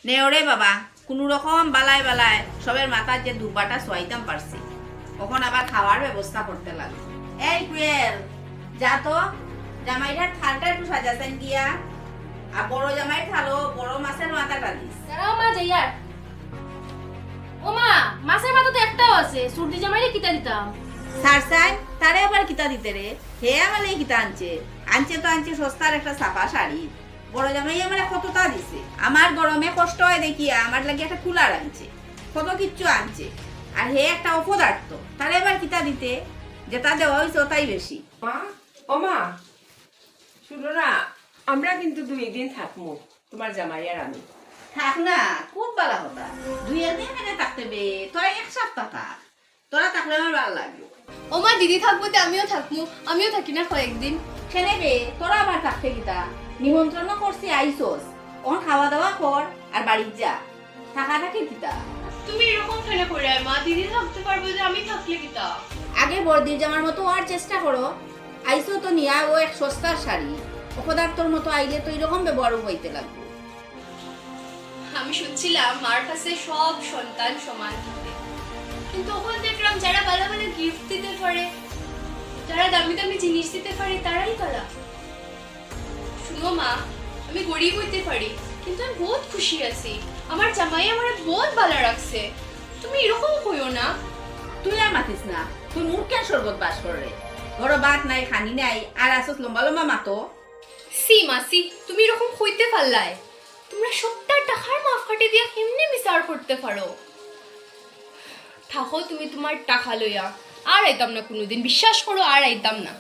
নে ওরে বাবা, কোনো রকম বালায় বালায় সবের মাথার যে দুবাটা সোয়াইতাম পারছি, তখন আবার খাওয়ার ব্যবস্থা করতে লাগলো। এই কুয়েল, যা তো জামাইটার থালটা একটু সাজাছেন গিয়া, আর বড় জামাই থালো বড় মাছের মাথাটা দিস। দাঁড়াও মা যাই আর। ও মা, মাছের মাথা তো একটাও আছে, সুরদি জামাইরে কিতা দিতাম। সারসাই তারে আবার কিতা দিতে রে? হে আমার এই কিতা আনছে আনছে তো আনছে সস্তার একটা ছাপা শাড়ি। বড় জামাই আমার কতটা দিছে, আমার গরমে কষ্ট হয় দেখিয়া আমার লাগে একটা কুলার আনছে, কত কিচ্ছু আনছে। আর হে একটা অপদার্থ, তারে আবার কিতা দিতে, যেটা দেওয়া হয়েছে ওটাই বেশি। মা, ও মা, শুনো না, আমরা কিন্তু 2 দিন থাকবো, তোমার জামাই আর আমি। থাক না, খুব ভালো কথা। 2 দিন এখানে থাকতে বে, তোরা 1 সপ্তাহ থাক, তোরা থাকলে আমার ভালো লাগবে। ও মা, দিদি থাকবো তো আমিও থাকবো, আমিও থাকি না কয়েকদিন। সেনে বে, তোরা আবার থাকতে কিতা, নিমন্ত্রণ করছি আইসোস, ওন খাওয়া দাওয়া কর আর বাড়ির যা, থাকা থাকি কিতা। তুমি এরকম কেন করে মা? দিদি থাকতে পারবো যে আমি থাকলে কিতা? আগে বর্দির জামার মতো আর চেষ্টা করো। আইসো তো নিয়া ও এক সস্তার শাড়ি, অপদার্থর মতো আইলে তো এরকম ব্যবহার হইতে লাগবে। আমি শুনছিলাম মার কাছে সব সন্তান সমান থাকে, কিন্তু ওখানে দেখলাম যারা ভালো ভালো গিফট দিতে পারে, যারা দামি দামি জিনিস দিতে পারে, তারাই কালা। শুনো মা, আমি গরিব হইতে পারি, কিন্তু আমি বহুত খুশি আছি। আমার জামাই আমার বহুত ভালো রাখছে। তুমি এরকম কইও না। তুই আর মাতিস না, তুই মুখ কেন শরবত বাস করে, বড় ভাত নাই খানি নাই আর আসস লম্বা লম্বা মাতো। সি মাসি, তুমি এরকম কইতে পারলাই? তোমরা 70 টাকার মাফ কাটে দিয়া কেমনে বিচার করতে পারো? থাকো তুমি তোমার টাকা লইয়া, আর আইতাম না কোনোদিন, বিশ্বাস করো আর আইতাম না।